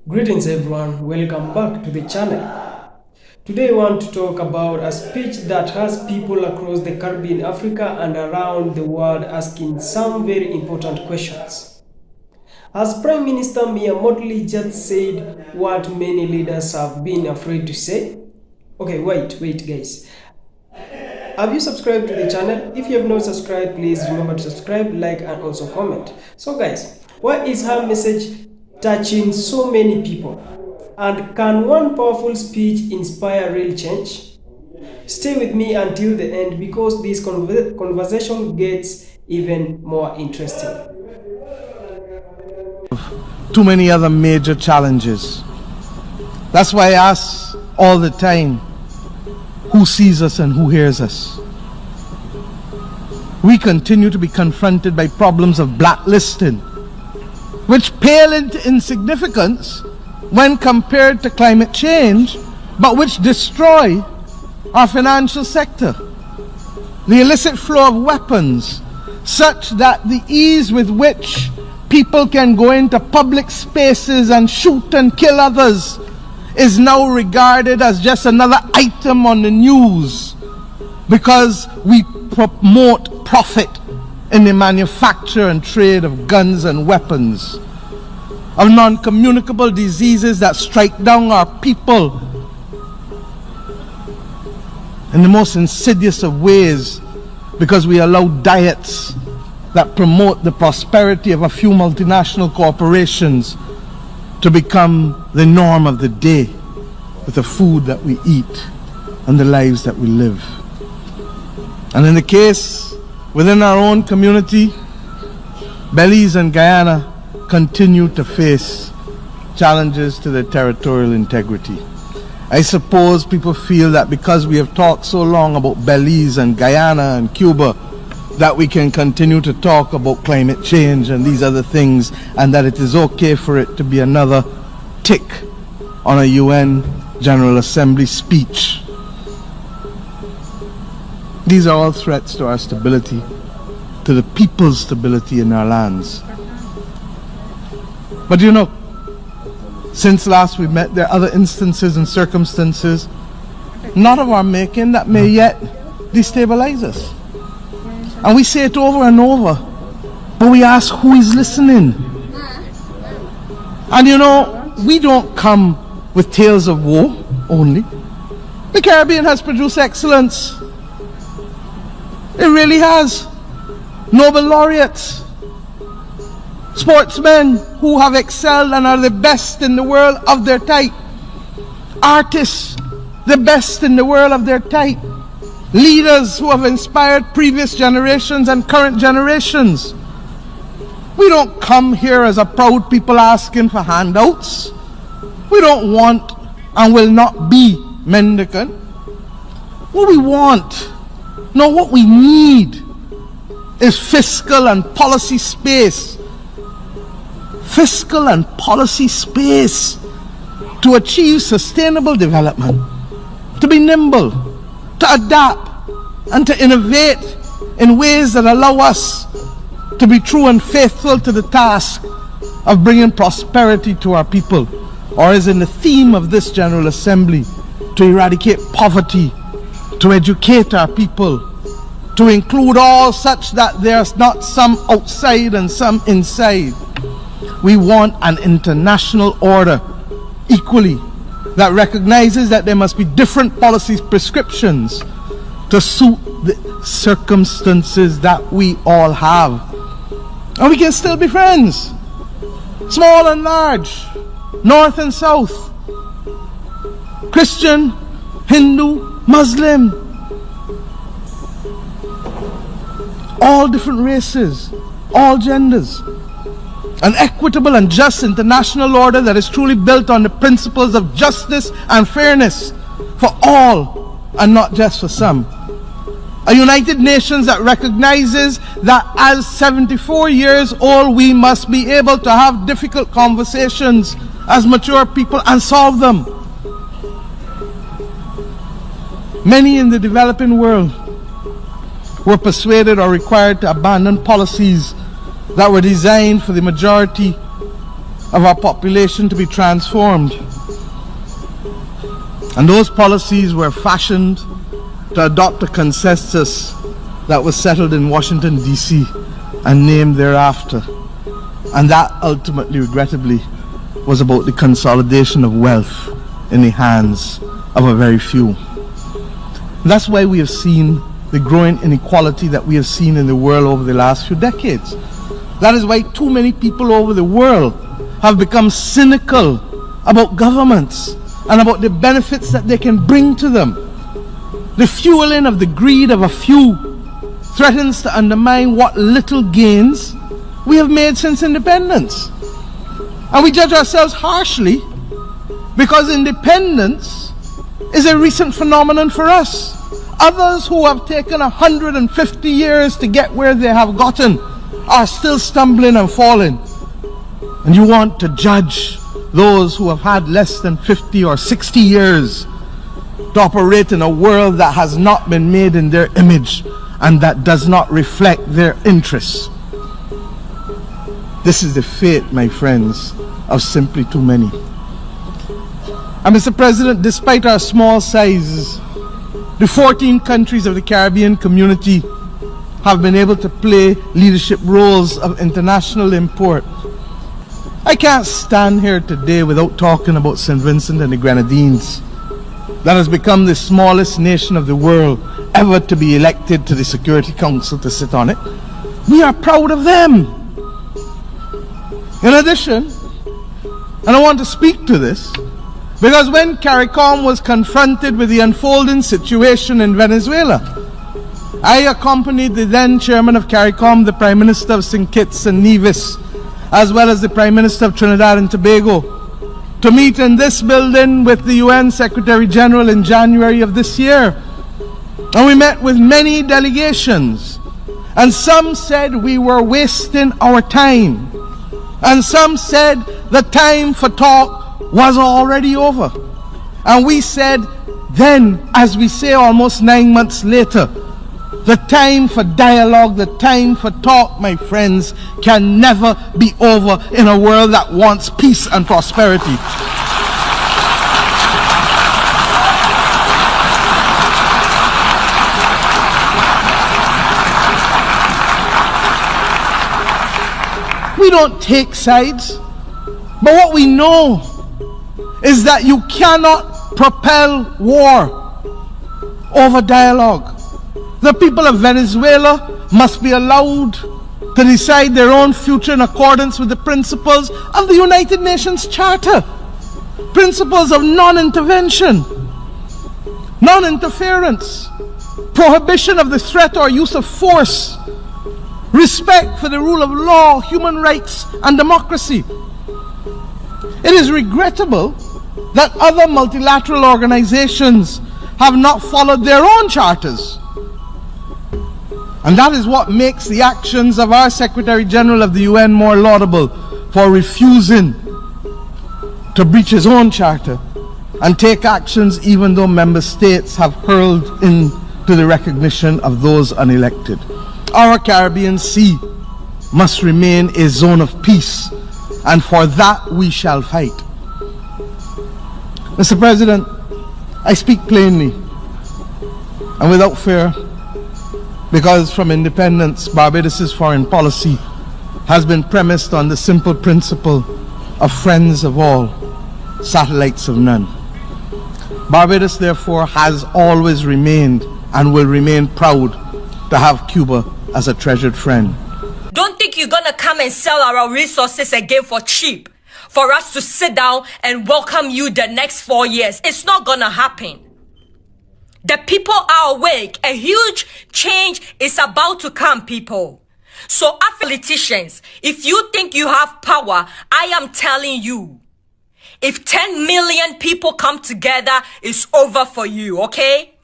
Greetings everyone, welcome back to the channel. Today I want to talk about a speech that has people across the Caribbean, Africa and around the world asking some very important questions. As Prime Minister Mottley just said what many leaders have been afraid to say? Okay, wait guys. Have you subscribed to the channel? If you have not subscribed, please remember to subscribe, like and also comment. So guys, why is her message touching so many people? And can one powerful speech inspire real change? Stay with me until the end because this conversation gets even more interesting. Too many other major challenges. That's why I ask all the time, who sees us and who hears us? We continue to be confronted by problems of blacklisting, which pale into insignificance when compared to climate change, but which destroy our financial sector. The illicit flow of weapons, such that the ease with which people can go into public spaces and shoot and kill others is now regarded as just another item on the news because we promote profit in the manufacture and trade of guns and weapons, of non-communicable diseases that strike down our people in the most insidious of ways because we allow diets that promote the prosperity of a few multinational corporations to become the norm of the day with the food that we eat and the lives that we live. And in the case within our own community, Belize and Guyana continue to face challenges to their territorial integrity. I suppose people feel that because we have talked so long about Belize and Guyana and Cuba, that we can continue to talk about climate change and these other things, and that it is okay for it to be another tick on a UN General Assembly speech. These are all threats to our stability, to the people's stability in our lands. But you know, since last we met, there are other instances and circumstances, not of our making, that may yet destabilize us. And we say it over and over, but we ask who is listening. And you know, we don't come with tales of woe only. The Caribbean has produced excellence. It really has. Nobel laureates, sportsmen who have excelled and are the best in the world of their type, artists, the best in the world of their type, leaders who have inspired previous generations and current generations. We don't come here as a proud people asking for handouts. We don't want and will not be mendicant. What we want, no, what we need is fiscal and policy space. Fiscal and policy space to achieve sustainable development, to be nimble, to adapt and to innovate in ways that allow us to be true and faithful to the task of bringing prosperity to our people, or as in the theme of this General Assembly, to eradicate poverty, to educate our people, to include all such that there's not some outside and some inside. We want an international order equally that recognizes that there must be different policy prescriptions to suit the circumstances that we all have. And we can still be friends, small and large, north and south, Christian, Hindu, Muslim, all different races, all genders. An equitable and just international order that is truly built on the principles of justice and fairness for all and not just for some. A United Nations that recognizes that as 74 years old we must be able to have difficult conversations as mature people and solve them. Many in the developing world were persuaded or required to abandon policies that were designed for the majority of our population to be transformed. And those policies were fashioned to adopt a consensus that was settled in Washington, D.C. and named thereafter. And that ultimately, regrettably, was about the consolidation of wealth in the hands of a very few. And that's why we have seen the growing inequality that we have seen in the world over the last few decades. That is why too many people over the world have become cynical about governments and about the benefits that they can bring to them. The fueling of the greed of a few threatens to undermine what little gains we have made since independence. And we judge ourselves harshly because independence is a recent phenomenon for us. Others who have taken 150 years to get where they have gotten are still stumbling and falling. And you want to judge those who have had less than 50 or 60 years to operate in a world that has not been made in their image and that does not reflect their interests. This is the fate, my friends, of simply too many. And Mr. President, despite our small sizes, the 14 countries of the Caribbean community have been able to play leadership roles of international import. I can't stand here today without talking about St. Vincent and the Grenadines, that has become the smallest nation of the world ever to be elected to the Security Council to sit on it. We are proud of them. In addition, and I want to speak to this, because when CARICOM was confronted with the unfolding situation in Venezuela, I accompanied the then chairman of CARICOM, the Prime Minister of St. Kitts and Nevis, as well as the Prime Minister of Trinidad and Tobago, to meet in this building with the UN Secretary General in January of this year. And we met with many delegations, and some said we were wasting our time, and some said the time for talk was already over. And we said then, as we say almost 9 months later, the time for dialogue, the time for talk, my friends, can never be over in a world that wants peace and prosperity. We don't take sides, but what we know is that you cannot propel war over dialogue. The people of Venezuela must be allowed to decide their own future in accordance with the principles of the United Nations Charter. Principles of non-intervention, non-interference, prohibition of the threat or use of force, respect for the rule of law, human rights, and democracy. It is regrettable that other multilateral organizations have not followed their own charters. And that is what makes the actions of our Secretary General of the UN more laudable, for refusing to breach his own charter and take actions even though member states have hurled into the recognition of those unelected. Our Caribbean Sea must remain a zone of peace, and for that we shall fight. Mr. President, I speak plainly and without fear, because from independence, Barbados' foreign policy has been premised on the simple principle of friends of all, satellites of none. Barbados, therefore, has always remained and will remain proud to have Cuba as a treasured friend. Don't think you're gonna come and sell our resources again for cheap, for us to sit down and welcome you the next 4 years. It's not gonna happen. The people are awake. A huge change is about to come, people. So, as politicians, if you think you have power, I am telling you, if 10 million people come together, it's over for you, okay?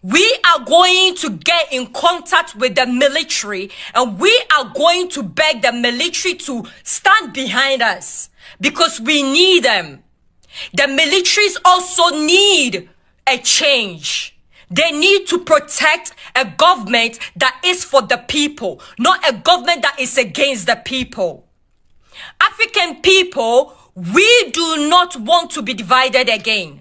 We are going to get in contact with the military, and we are going to beg the military to stand behind us, because we need them. The militaries also need a change. They need to protect a government that is for the people, not a government that is against the people. African people, we do not want to be divided again.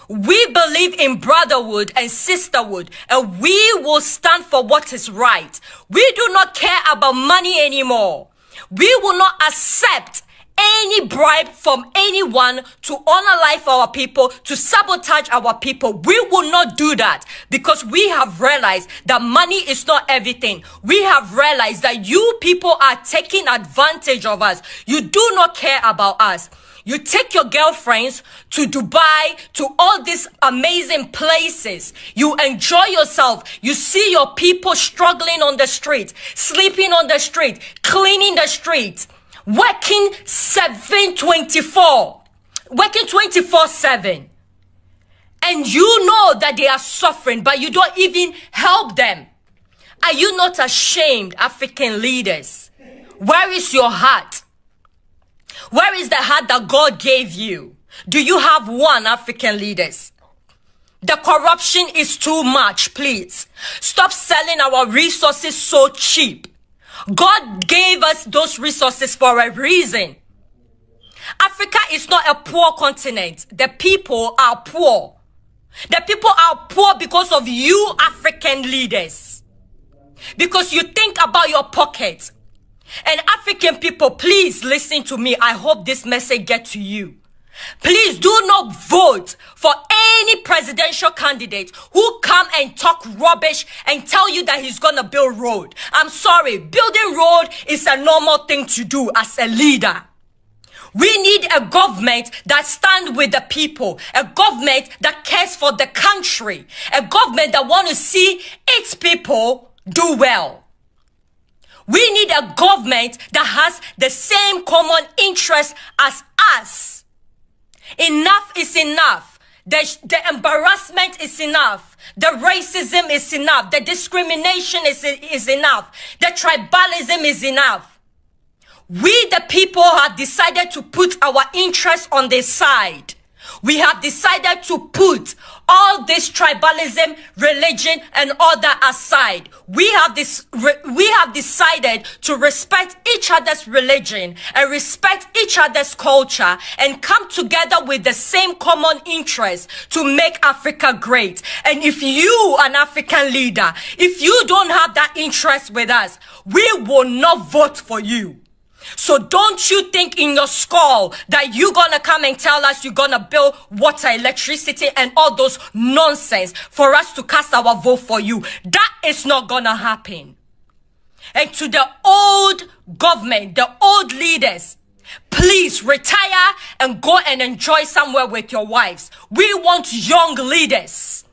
We believe in brotherhood and sisterhood, and we will stand for what is right. We do not care about money anymore. We will not accept any bribe from anyone to honor life for our people, to sabotage our people. We will not do that, because we have realized that money is not everything. We have realized that you people are taking advantage of us. You do not care about us. You take your girlfriends to Dubai, to all these amazing places. You enjoy yourself. You see your people struggling on the street, sleeping on the street, cleaning the street, working 24/7. And you know that they are suffering, but you don't even help them. Are you not ashamed, African leaders? Where is your heart? Where is the heart that God gave you? Do you have one, African leaders? The corruption is too much, please. Stop selling our resources so cheap. God gave us those resources for a reason. Africa is not a poor continent. The people are poor. The people are poor because of you, African leaders. Because you think about your pocket. And African people, please listen to me. I hope this message gets to you. Please do not vote for any presidential candidate who come and talk rubbish and tell you that he's gonna build road. I'm sorry, building road is a normal thing to do as a leader. We need a government that stands with the people, a government that cares for the country, a government that wants to see its people do well. We need a government that has the same common interest as us. Enough is enough. The embarrassment is enough. The racism is enough. The discrimination is enough. The tribalism is enough. We, the people, have decided to put our interests on the side. We have decided to put all this tribalism, religion, and all that aside. We have decided to respect each other's religion and respect each other's culture and come together with the same common interest to make Africa great. And if you, an African leader, if you don't have that interest with us, we will not vote for you. So don't you think in your skull that you're gonna come and tell us you're gonna build water, electricity, and all those nonsense for us to cast our vote for you. That is not gonna happen. And to the old government, the old leaders, please retire and go and enjoy somewhere with your wives. We want young leaders.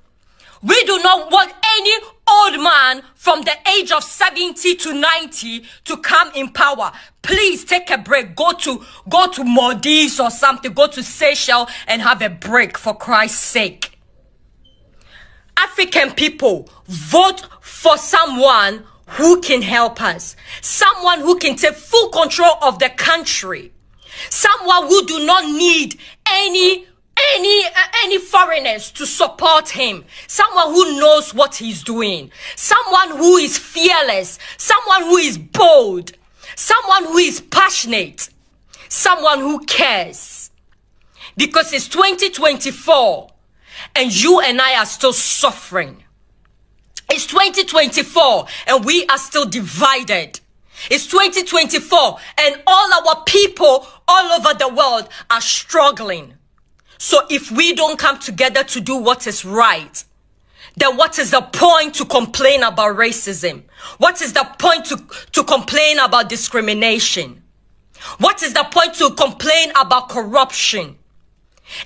We do not want any old man from the age of 70 to 90 to come in power. Please take a break. Go to Maldives or something. Go to Seychelles and have a break, for Christ's sake. African people, vote for someone who can help us. Someone who can take full control of the country. Someone who do not need any foreigners to support him. Someone who knows what he's doing. Someone who is fearless. Someone who is bold. Someone who is passionate. Someone who cares. Because it's 2024 and you and I are still suffering. It's 2024 and we are still divided. It's 2024 and all our people all over the world are struggling. So if we don't come together to do what is right, then what is the point to complain about racism? What is the point to complain about discrimination? What is the point to complain about corruption?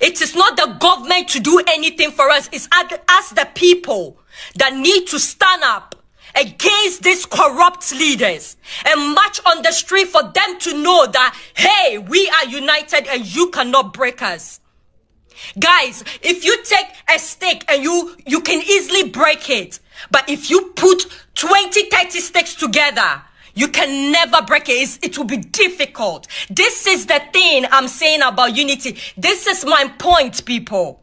It is not the government to do anything for us. It's us, the people, that need to stand up against these corrupt leaders and march on the street for them to know that, hey, we are united and you cannot break us. Guys, if you take a stick and you can easily break it, but if you put 20, 30 sticks together, you can never break it. It will be difficult. This is the thing I'm saying about unity. This is my point, people.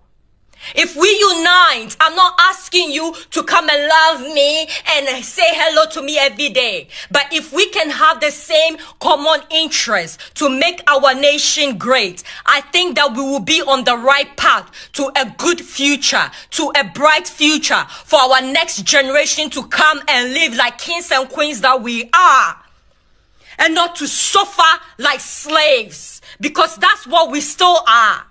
If we unite, I'm not asking you to come and love me and say hello to me every day. But if we can have the same common interest to make our nation great, I think that we will be on the right path to a good future, to a bright future for our next generation to come and live like kings and queens that we are. And not to suffer like slaves, because that's what we still are.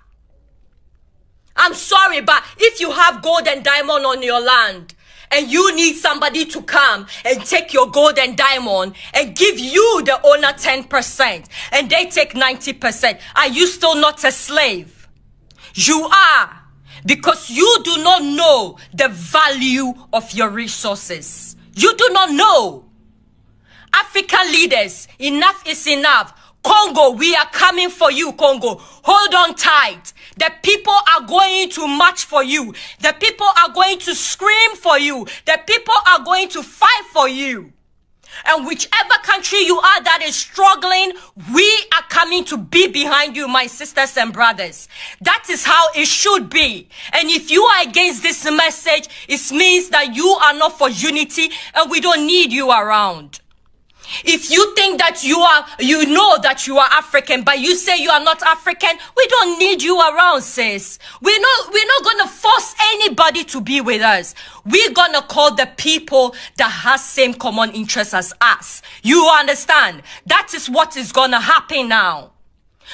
I'm sorry, but if you have gold and diamond on your land and you need somebody to come and take your gold and diamond and give you the owner 10% and they take 90%, are you still not a slave? You are, because you do not know the value of your resources. You do not know. African leaders, enough is enough. Congo, we are coming for you, Congo. Hold on tight. The people are going to march for you. The people are going to scream for you. The people are going to fight for you. And whichever country you are that is struggling, we are coming to be behind you, my sisters and brothers. That is how it should be. And if you are against this message, it means that you are not for unity and we don't need you around. If you think that you know that you are African, but you say you are not African, we don't need you around, sis. We're not going to force anybody to be with us. We're going to call the people that has same common interests as us. You understand? That is what is going to happen now.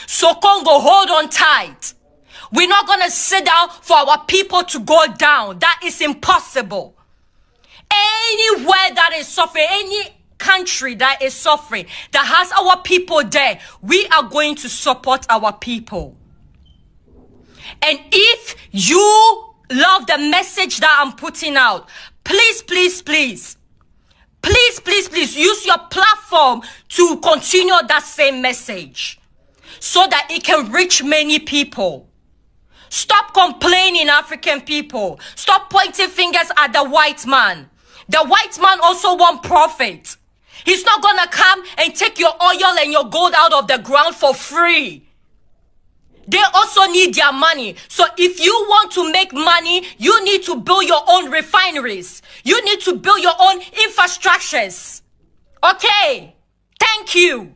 So Congo, hold on tight. We're not going to sit down for our people to go down. That is impossible. Anywhere that is suffering, any country that is suffering, that has our people there, we are going to support our people. And if you love the message that I'm putting out, please use your platform to continue that same message so that it can reach many people. Stop complaining, African people. Stop pointing fingers at the white man. The white man also wants profit. He's not going to come and take your oil and your gold out of the ground for free. They also need their money. So if you want to make money, you need to build your own refineries. You need to build your own infrastructures. Okay? Thank you.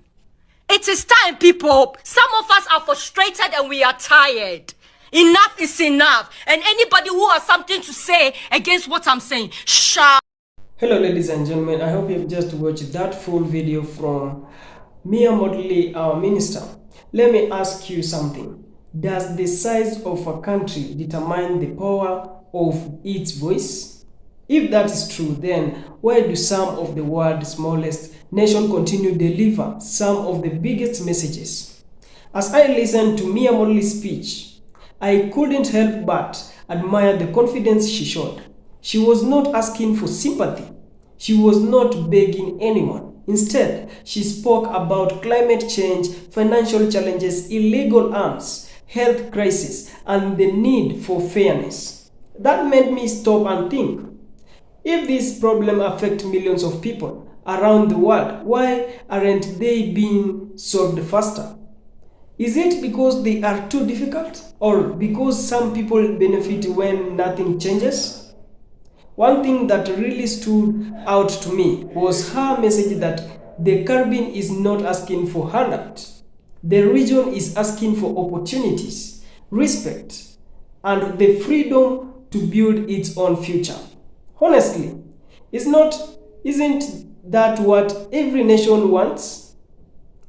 It is time, people. Some of us are frustrated and we are tired. Enough is enough. And anybody who has something to say against what I'm saying, shout. Hello ladies and gentlemen, I hope you've just watched that full video from Mottley, our minister. Let me ask you something. Does the size of a country determine the power of its voice? If that is true, then why do some of the world's smallest nations continue to deliver some of the biggest messages? As I listened to Mottley's speech, I couldn't help but admire the confidence she showed. She was not asking for sympathy. She was not begging anyone. Instead, she spoke about climate change, financial challenges, illegal arms, health crisis, and the need for fairness. That made me stop and think. If this problem affects millions of people around the world, why aren't they being solved faster? Is it because they are too difficult? Or because some people benefit when nothing changes? One thing that really stood out to me was her message that the Caribbean is not asking for handout. The region is asking for opportunities, respect, and the freedom to build its own future. Honestly, isn't that what every nation wants?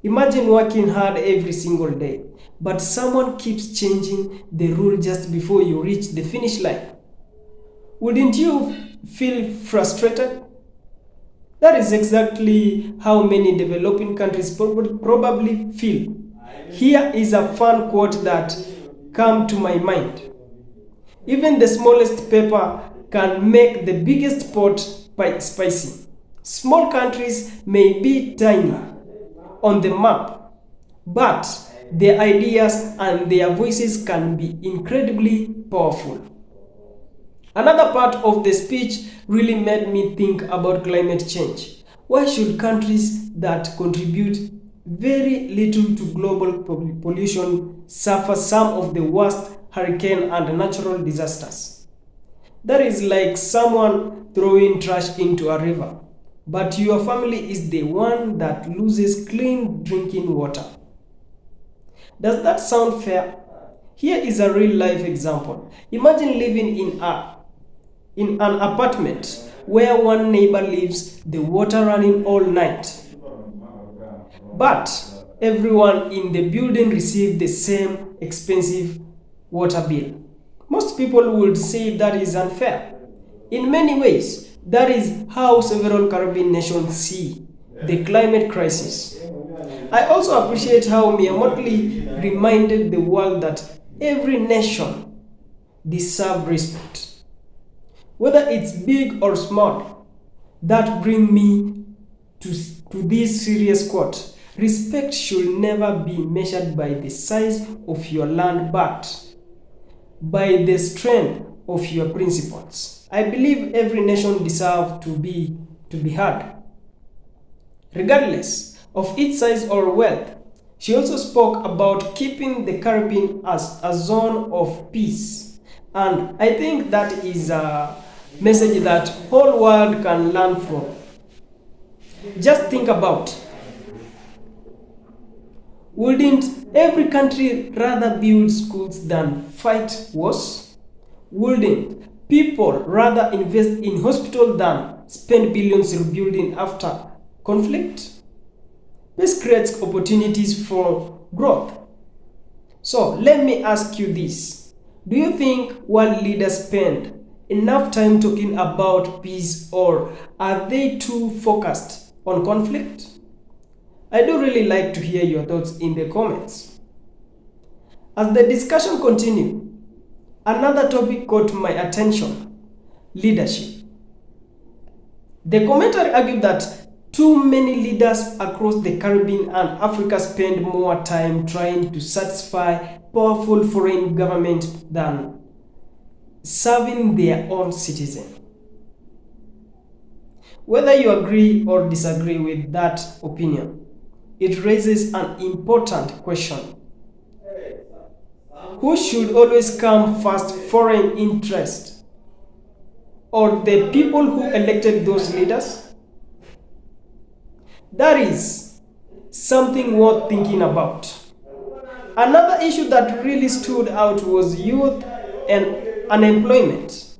Imagine working hard every single day, but someone keeps changing the rule just before you reach the finish line. Wouldn't you feel frustrated? That is exactly how many developing countries probably feel. Here is a fun quote that came to my mind. Even the smallest pepper can make the biggest pot spicy. Small countries may be tiny on the map, but their ideas and their voices can be incredibly powerful. Another part of the speech really made me think about climate change. Why should countries that contribute very little to global pollution suffer some of the worst hurricane, and natural disasters. That is like someone throwing trash into a river, but your family is the one that loses clean drinking water. Does that sound fair? Here is a real life example. Imagine living in an apartment where one neighbor leaves the water running all night, but everyone in the building receives the same expensive water bill. Most people would say that is unfair. In many ways, that is how several Caribbean nations see the climate crisis. I also appreciate how Mottley reminded the world that every nation deserves respect. Whether it's big or small, that brings me to this serious quote. Respect should never be measured by the size of your land, but by the strength of your principles. I believe every nation deserves to be heard, regardless of its size or wealth. She also spoke about keeping the Caribbean as a zone of peace, and I think that is a message that whole world can learn from. Just think about, wouldn't every country rather build schools than fight wars? Wouldn't people rather invest in hospitals than spend billions rebuilding after conflict? This creates opportunities for growth. So let me ask you this. Do you think world leaders spend enough time talking about peace, or are they too focused on conflict? I do really like to hear your thoughts in the comments. As the discussion continues, another topic caught my attention: leadership. The commenter argued that too many leaders across the Caribbean and Africa spend more time trying to satisfy powerful foreign governments than serving their own citizens. Whether you agree or disagree with that opinion, it raises an important question. Who should always come first, foreign interest or the people who elected those leaders? That is something worth thinking about. Another issue that really stood out was youth and unemployment.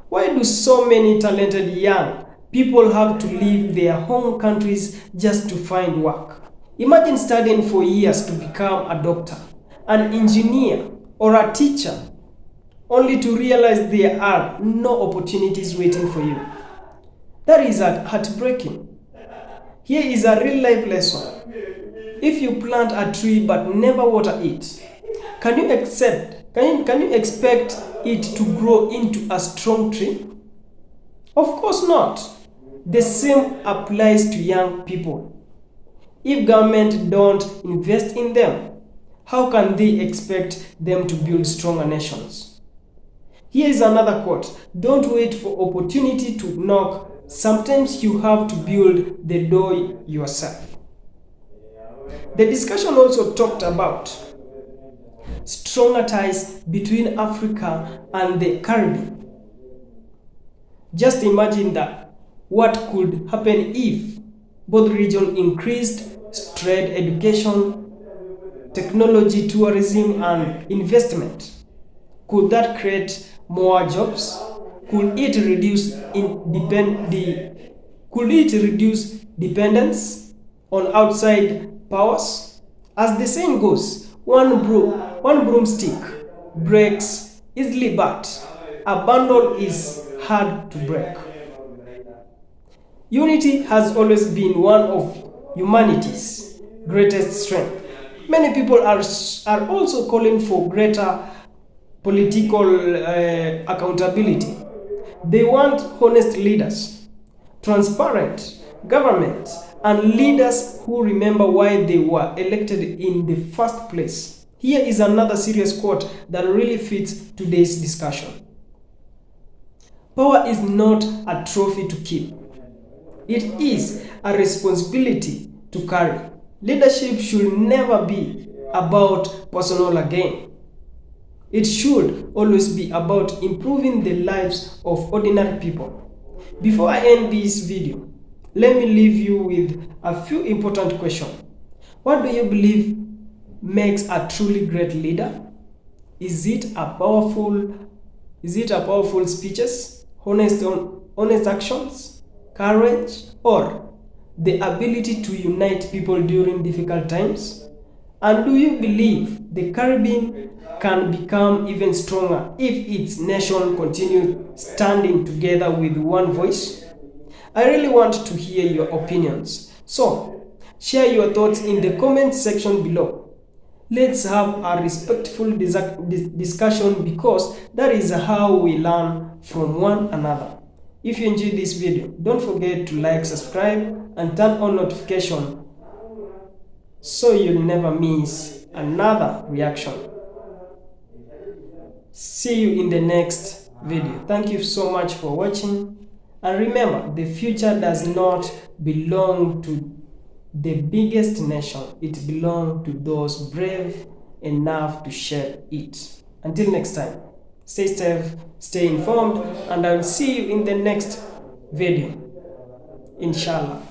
Why do so many talented young people have to leave their home countries just to find work? Imagine studying for years to become a doctor, an engineer, or a teacher, only to realize there are no opportunities waiting for you. That is heartbreaking. Here is a real life lesson. If you plant a tree but never water it, can you expect it to grow into a strong tree? Of course not. The same applies to young people. If government don't invest in them, how can they expect them to build stronger nations? Here is another quote: don't wait for opportunity to knock. Sometimes you have to build the door yourself. The discussion also talked about stronger ties between Africa and the Caribbean. Just imagine that what could happen if both regions increased trade, education, technology, tourism, and investment. Could that create more jobs? Could it reduce dependence on outside powers? As the saying goes, one broomstick breaks easily, but a bundle is hard to break. Unity has always been one of humanity's greatest strengths. Many people are also calling for greater political accountability. They want honest leaders, transparent government, and leaders who remember why they were elected in the first place. Here is another serious quote that really fits today's discussion. Power is not a trophy to keep. It is a responsibility to carry. Leadership should never be about personal gain. It should always be about improving the lives of ordinary people. Before I end this video, let me leave you with a few important questions. What do you believe makes a truly great leader? Is it powerful speeches, honest actions, courage, or the ability to unite people during difficult times? And do you believe the Caribbean can become even stronger if its nation continues standing together with one voice? I really want to hear your opinions. So, share your thoughts in the comment section below. Let's have a respectful discussion because that is how we learn from one another. If you enjoyed this video, don't forget to like, subscribe, and turn on notification so you'll never miss another reaction. See you in the next video. Thank you so much for watching. And remember, the future does not belong to the biggest nation. It belongs to those brave enough to share it. Until next time, stay safe, stay informed, and I will see you in the next video. Inshallah.